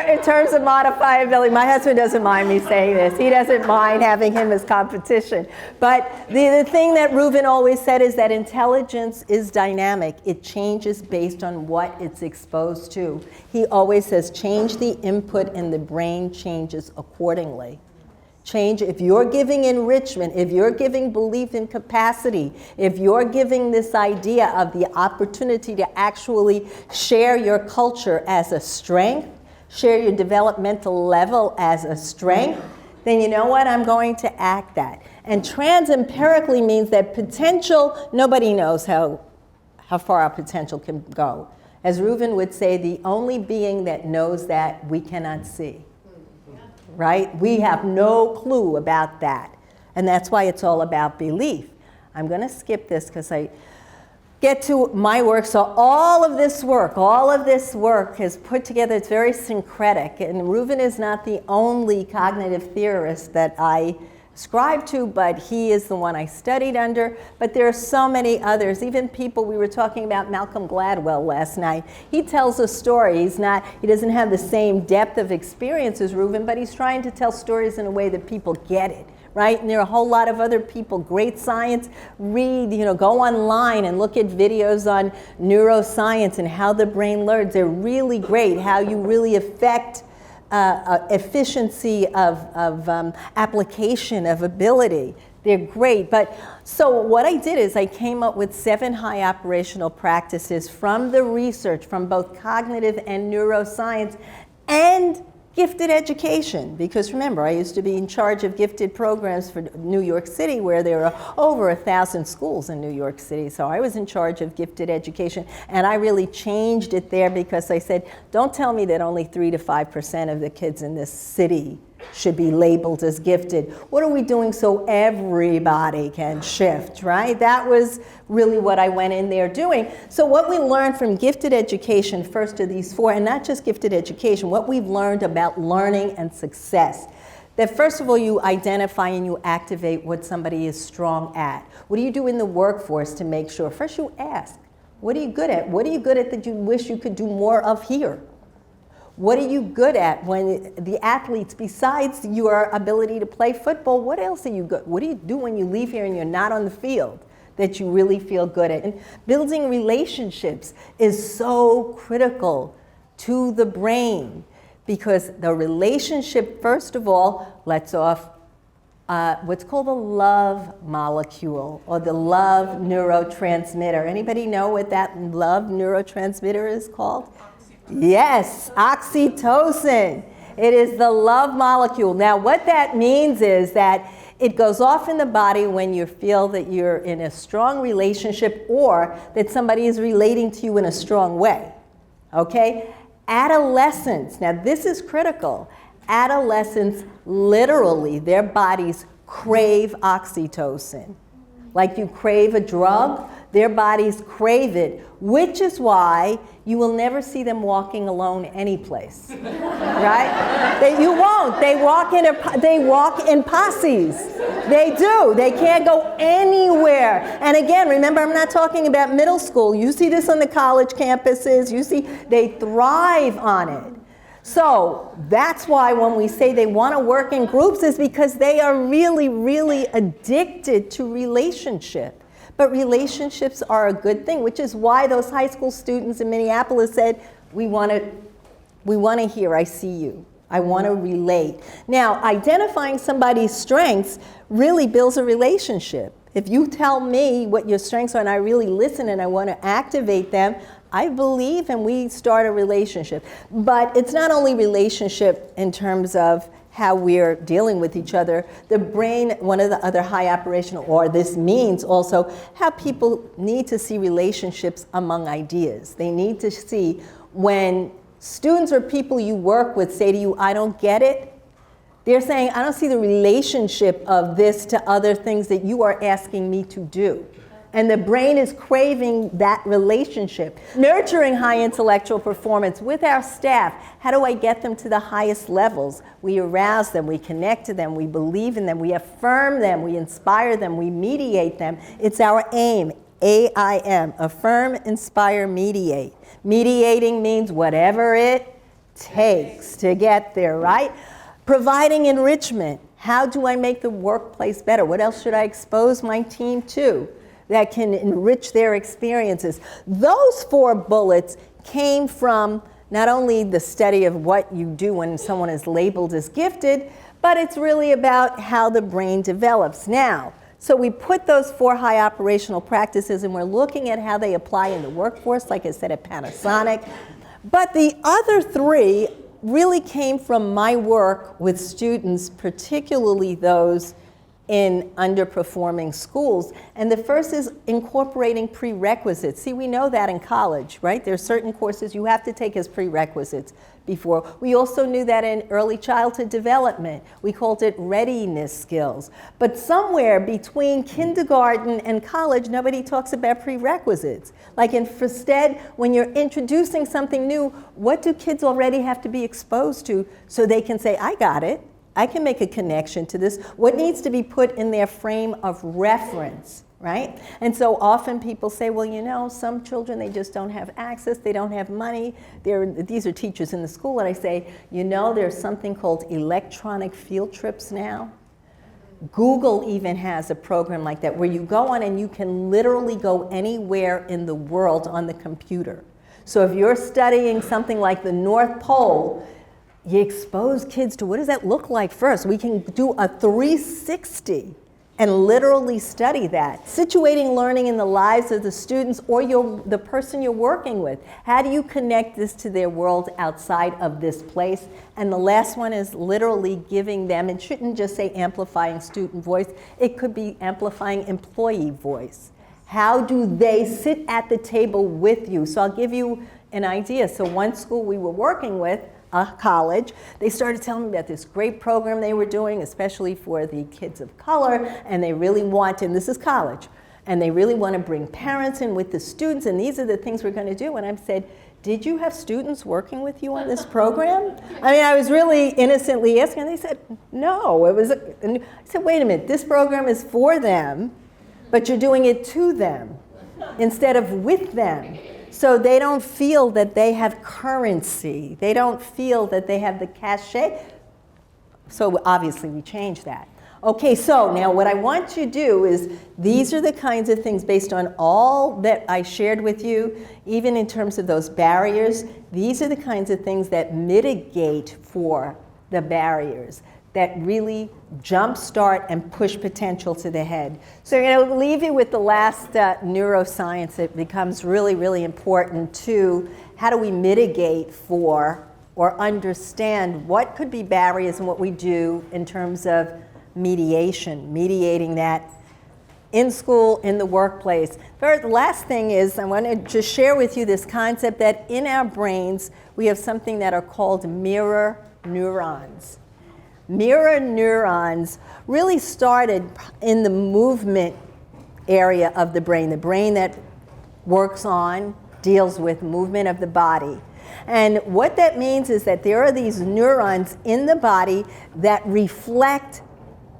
in terms of modifiability, my husband doesn't mind me saying this. He doesn't mind having him as competition. But the thing that Reuven always said is that intelligence is dynamic. It changes based on what it's exposed to. He always says, change the input and the brain changes accordingly. Change, if you're giving enrichment, if you're giving belief in capacity, if you're giving this idea of the opportunity to actually share your culture as a strength, share your developmental level as a strength, then you know what? I'm going to act that. And trans-empirically means that potential, nobody knows how far our potential can go. As Reuven would say, the only being that knows that we cannot see. Right? We have no clue about that. And that's why it's all about belief. I'm going to skip this because I get to my work. So all of this work is put together. It's very syncretic. And Reuven is not the only cognitive theorist that I ascribe to, but he is the one I studied under. But there are so many others, even people, we were talking about Malcolm Gladwell last night. He tells a story. He doesn't have the same depth of experience as Reuven, but he's trying to tell stories in a way that people get it, right? And there are a whole lot of other people, great science, read, go online and look at videos on neuroscience and how the brain learns. They're really great, how you really affect efficiency of application, of ability. They're great. But so what I did is I came up with 7 high operational practices from the research, from both cognitive and neuroscience and gifted education. Because remember, I used to be in charge of gifted programs for New York City, where there are over 1,000 schools in New York City. So I was in charge of gifted education, and I really changed it there because I said, don't tell me that only 3 to 5% of the kids in this city should be labeled as gifted. What are we doing so everybody can shift, right? That was really what I went in there doing. So what we learned from gifted education, first of these 4, and not just gifted education, what we've learned about learning and success. That first of all, you identify and you activate what somebody is strong at. What do you do in the workforce to make sure? First you ask, what are you good at? What are you good at that you wish you could do more of here? What are you good at when the athletes, besides your ability to play football, what else are you good? What do you do when you leave here and you're not on the field that you really feel good at? And building relationships is so critical to the brain because the relationship, first of all, lets off what's called the love molecule or the love neurotransmitter. Anybody know what that love neurotransmitter is called? Yes, oxytocin. It is the love molecule. Now, what that means is that it goes off in the body when you feel that you're in a strong relationship or that somebody is relating to you in a strong way. Okay? Adolescents, now this is critical. Adolescents, literally, their bodies crave oxytocin. Like you crave a drug, their bodies crave it, which is why you will never see them walking alone any place, right? You won't. They walk in posses. They do. They can't go anywhere. And again, remember, I'm not talking about middle school. You see this on the college campuses. You see, they thrive on it. So that's why when we say they want to work in groups is because they are really, really addicted to relationship. But relationships are a good thing, which is why those high school students in Minneapolis said, we want to hear, I see you. I want to relate. Now, identifying somebody's strengths really builds a relationship. If you tell me what your strengths are and I really listen and I want to activate them, I believe and we start a relationship. But it's not only relationship in terms of how we're dealing with each other. The brain, one of the other high operational, or this means also how people need to see relationships among ideas. They need to see when students or people you work with say to you, I don't get it, they're saying, I don't see the relationship of this to other things that you are asking me to do. And the brain is craving that relationship. Nurturing high intellectual performance with our staff. How do I get them to the highest levels? We arouse them, we connect to them, we believe in them, we affirm them, we inspire them, we mediate them. It's our aim, AIM, affirm, inspire, mediate. Mediating means whatever it takes to get there, right? Providing enrichment. How do I make the workplace better? What else should I expose my team to that can enrich their experiences? Those 4 bullets came from not only the study of what you do when someone is labeled as gifted, but it's really about how the brain develops. Now, so we put those 4 high operational practices and we're looking at how they apply in the workforce, like I said, at Panasonic. But the other 3 really came from my work with students, particularly those in underperforming schools. And the first is incorporating prerequisites. See, we know that in college, right? There are certain courses you have to take as prerequisites before. We also knew that in early childhood development. We called it readiness skills. But somewhere between kindergarten and college, nobody talks about prerequisites. Like instead, when you're introducing something new, what do kids already have to be exposed to so they can say, I got it. I can make a connection to this. What needs to be put in their frame of reference, right? And so often people say, well, you know, some children, they just don't have access, they don't have money. These are teachers in the school, and I say, you know, there's something called electronic field trips now. Google even has a program like that where you go on and you can literally go anywhere in the world on the computer. So if you're studying something like the North Pole, you expose kids to what does that look like first. We can do a 360 and literally study that. Situating learning in the lives of the students or the person you're working with. How do you connect this to their world outside of this place? And the last one is literally giving them, it shouldn't just say amplifying student voice, it could be amplifying employee voice. How do they sit at the table with you? So I'll give you an idea. So one school we were working with, a college, they started telling me about this great program they were doing, especially for the kids of color, and they really want, and this is college, and they really want to bring parents in with the students, and these are the things we're going to do. And I said, did you have students working with you on this program? I mean, I was really innocently asking, and they said, no. I said, wait a minute, this program is for them, but you're doing it to them instead of with them. So they don't feel that they have currency. They don't feel that they have the cachet. So obviously we changed that. Okay, so now what I want you to do is, these are the kinds of things based on all that I shared with you, even in terms of those barriers, these are the kinds of things that mitigate for the barriers, that really jumpstart and push potential to the head. So I'm going to leave you with the last neuroscience that becomes really, really important to how do we mitigate for or understand what could be barriers and what we do in terms of mediating that in school, in the workplace. The last thing is I want to just share with you this concept that in our brains we have something that are called mirror neurons. Mirror neurons really started in the movement area of the brain that deals with movement of the body. And what that means is that there are these neurons in the body that reflect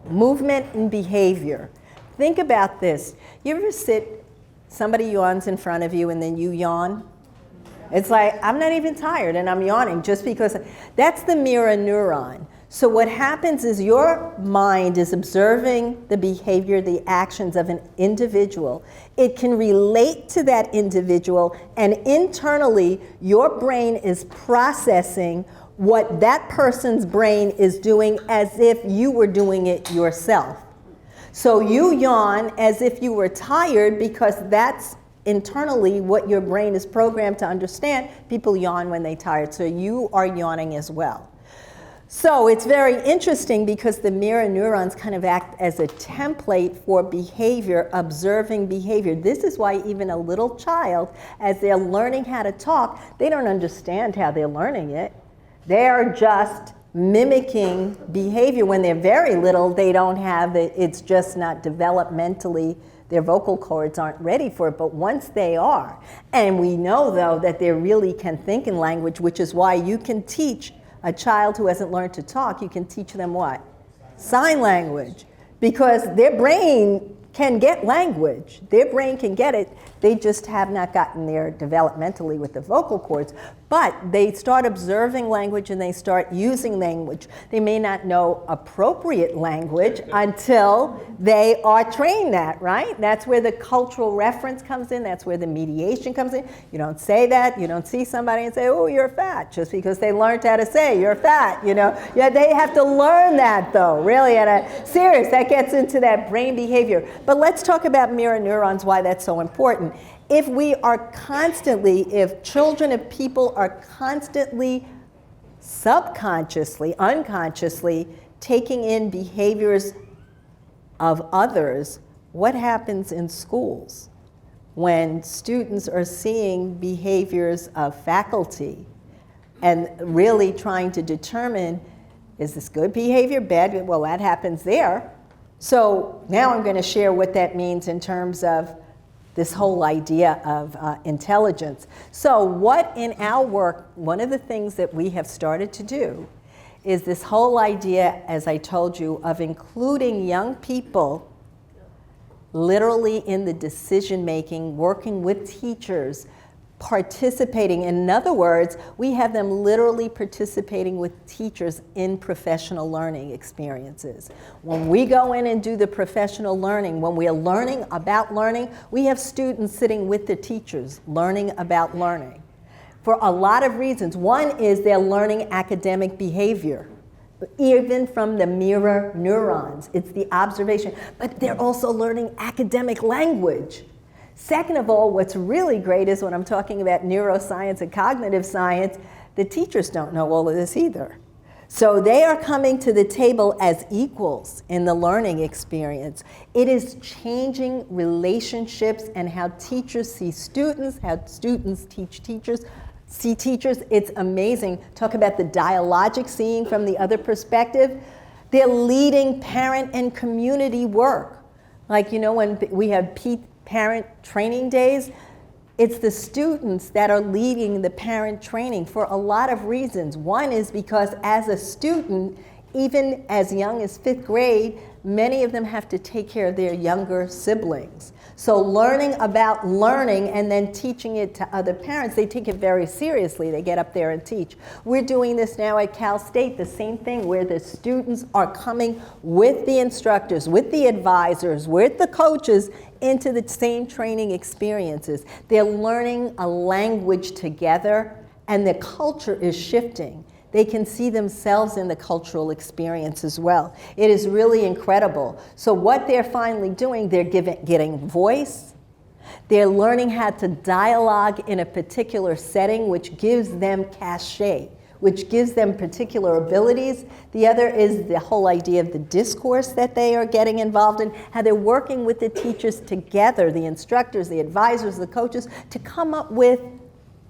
movement and behavior. Think about this. You ever somebody yawns in front of you and then you yawn? It's like, I'm not even tired and I'm yawning just because. That's the mirror neuron. So what happens is your mind is observing the behavior, the actions of an individual. It can relate to that individual, and internally, your brain is processing what that person's brain is doing as if you were doing it yourself. So you yawn as if you were tired because that's internally what your brain is programmed to understand. People yawn when they're tired, so you are yawning as well. So it's very interesting because the mirror neurons kind of act as a template for behavior, observing behavior. This is why even a little child, as they're learning how to talk, they don't understand how they're learning it. They are just mimicking behavior. When they're very little, they don't have it. It's just not developmentally Their vocal cords aren't ready for it, but once they are, and we know though that they really can think in language, which is why you can teach a child who hasn't learned to talk, you can teach them what? Sign language, because their brain can get language. Their brain can get it. They just have not gotten there developmentally with the vocal cords. But they start observing language and they start using language. They may not know appropriate language until they are trained that, right? That's where the cultural reference comes in. That's where the mediation comes in. You don't say that. You don't see somebody and say, oh, you're fat, just because they learned how to say you're fat, you know. Yeah, they have to learn that, though, really, at a serious. That gets into that brain behavior. But let's talk about mirror neurons, why that's so important. If we are constantly, if children of people are constantly, subconsciously, unconsciously taking in behaviors of others, what happens in schools when students are seeing behaviors of faculty and really trying to determine, is this good behavior, bad? Well, that happens there. So now I'm going to share what that means in terms of this whole idea of intelligence. So what in our work, one of the things that we have started to do is this whole idea, as I told you, of including young people literally in the decision making, working with teachers, participating. In other words, we have them literally participating with teachers in professional learning experiences. When we go in and do the professional learning, when we are learning about learning, we have students sitting with the teachers learning about learning for a lot of reasons. One is they're learning academic behavior, even from the mirror neurons. It's the observation, but they're also learning academic language. Second of all, what's really great is when I'm talking about neuroscience and cognitive science, the teachers don't know all of this either. So they are coming to the table as equals in the learning experience. It is changing relationships and how teachers see students, how students teach teachers, see teachers. It's amazing. Talk about the dialogic, seeing from the other perspective. They're leading parent and community work. Like, you know, when we have parent training days, it's the students that are leading the parent training for a lot of reasons. One is because as a student, even as young as 5th grade, many of them have to take care of their younger siblings. So learning about learning and then teaching it to other parents, they take it very seriously. They get up there and teach. We're doing this now at Cal State, the same thing, where the students are coming with the instructors, with the advisors, with the coaches into the same training experiences. They're learning a language together, and the culture is shifting. They can see themselves in the cultural experience as well. It is really incredible. So what they're finally doing, they're getting voice. They're learning how to dialogue in a particular setting, which gives them cachet, which gives them particular abilities. The other is the whole idea of the discourse that they are getting involved in, how they're working with the teachers together, the instructors, the advisors, the coaches, to come up with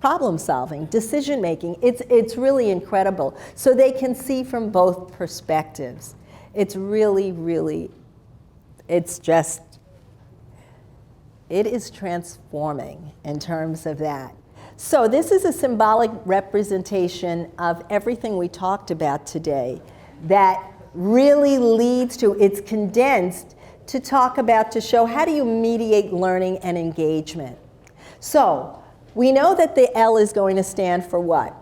problem solving, decision making. It's really incredible. So they can see from both perspectives. It's really, really, it is transforming in terms of that. So this is a symbolic representation of everything we talked about today that really leads to, it's condensed to talk about, to show how do you mediate learning and engagement. So we know that the L is going to stand for what?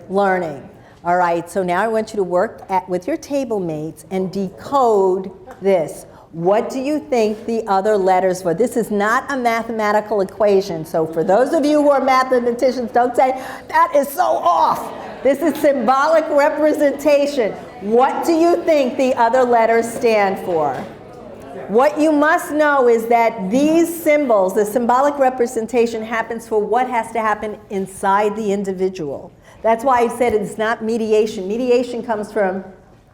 Learning. All right, so now I want you to work with your table mates and decode this. What do you think the other letters for? This is not a mathematical equation. So for those of you who are mathematicians, don't say, that is so off. This is symbolic representation. What do you think the other letters stand for? What you must know is that these symbols, the symbolic representation, happens for what has to happen inside the individual. That's why I said it's not mediation. Mediation comes from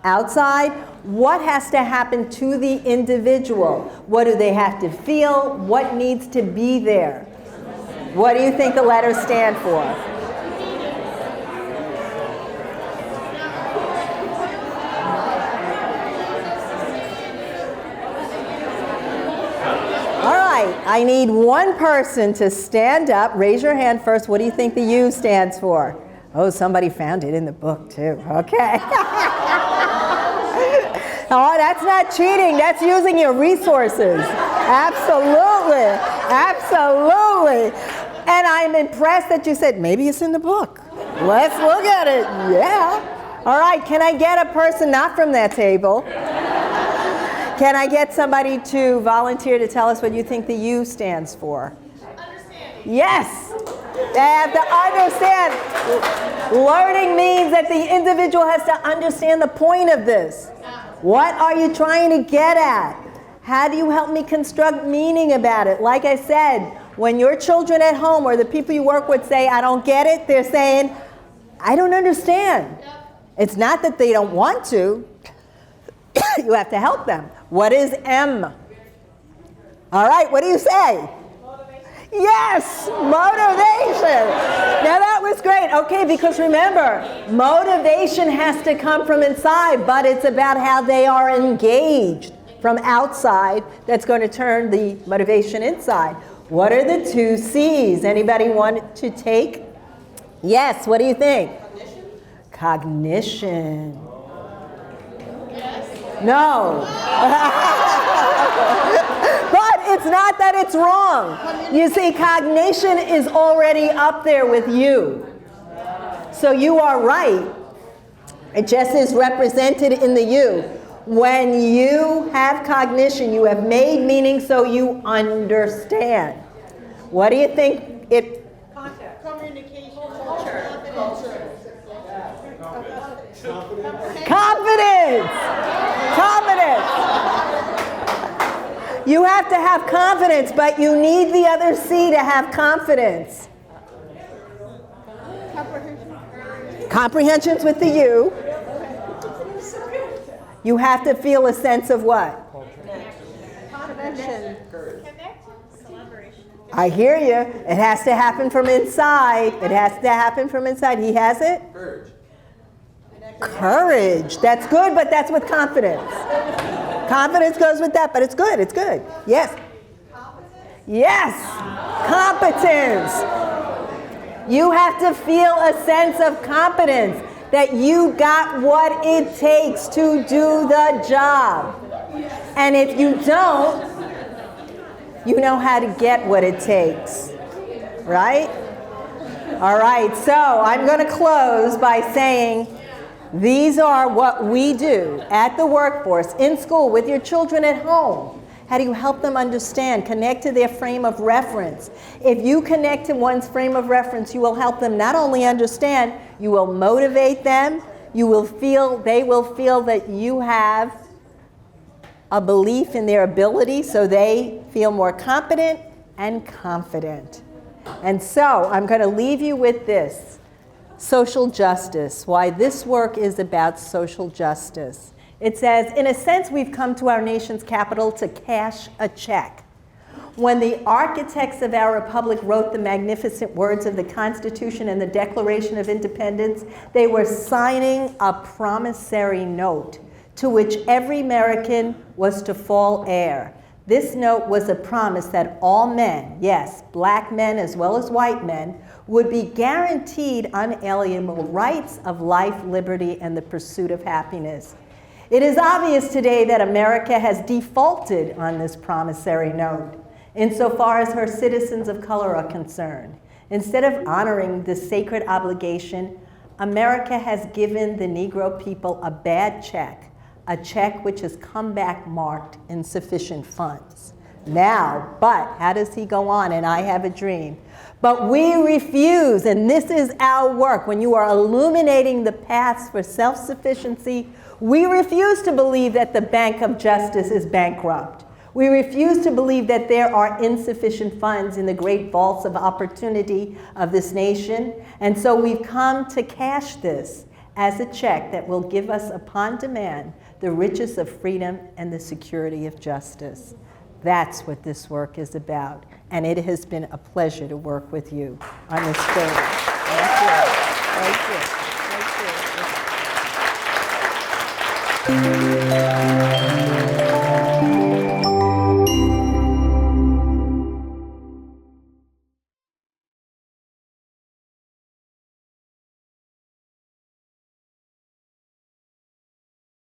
outside. What has to happen to the individual? What do they have to feel? What needs to be there? What do you think the letters stand for? All right, I need one person to stand up. Raise your hand first. What do you think the U stands for? Oh, somebody found it in the book too. Okay. Oh, that's not cheating. That's using your resources. Absolutely. Absolutely. And I'm impressed that you said, maybe it's in the book. Let's look at it. Yeah. All right, can I get a person not from that table? Can I get somebody to volunteer to tell us what you think the U stands for? Understanding. Yes. They have to understand. Learning means that the individual has to understand the point of this. What are you trying to get at? How do you help me construct meaning about it? Like I said, when your children at home or the people you work with say, I don't get it, they're saying, I don't understand. It's not that they don't want to. You have to help them. What is M? All right, what do you say? Motivation. Yes, motivation. Now that was great. Okay, because remember, motivation has to come from inside, but it's about how they are engaged from outside that's going to turn the motivation inside. What are the 2 C's? Anybody want to take? Yes, what do you think? Cognition. Yes. No. But it's not that it's wrong. You see, cognition is already up there with you. So you are right. It just is represented in the you. When you have cognition, you have made meaning so you understand. What do you think it... Contact. Communication. Culture. Confidence! Confidence! You have to have confidence, but you need the other C to have confidence. Comprehension's with the U. You have to feel a sense of what? Connection. I hear you. It has to happen from inside. It has to happen from inside. He has it? Courage. Courage. That's good, but that's with confidence. Confidence goes with that, but it's good. It's good. Yes. Yes. Competence. You have to feel a sense of competence that you got what it takes to do the job. And if you don't, you know how to get what it takes. Right? All right, so I'm going to close by saying these are what we do at the workforce, in school, with your children at home. How do you help them understand, connect to their frame of reference? If you connect to one's frame of reference, you will help them not only understand, you will motivate them, they will feel that you have a belief in their ability, so they feel more competent and confident. And so I'm going to leave you with this. Social justice, why this work is about social justice. It says, in a sense, we've come to our nation's capital to cash a check. When the architects of our republic wrote the magnificent words of the Constitution and the Declaration of Independence, they were signing a promissory note to which every American was to fall heir. This note was a promise that all men, yes, black men as well as white men, would be guaranteed unalienable rights of life, liberty, and the pursuit of happiness. It is obvious today that America has defaulted on this promissory note insofar as her citizens of color are concerned. Instead of honoring this sacred obligation, America has given the Negro people a bad check, a check which has come back marked insufficient funds. Now, but, how does he go on? And I have a dream. But we refuse, and this is our work, when you are illuminating the paths for self-sufficiency, we refuse to believe that the Bank of Justice is bankrupt. We refuse to believe that there are insufficient funds in the great vaults of opportunity of this nation. And so we've come to cash this as a check that will give us upon demand the riches of freedom and the security of justice. That's what this work is about. And it has been a pleasure to work with you on this program. Thank you. Thank you. Thank you.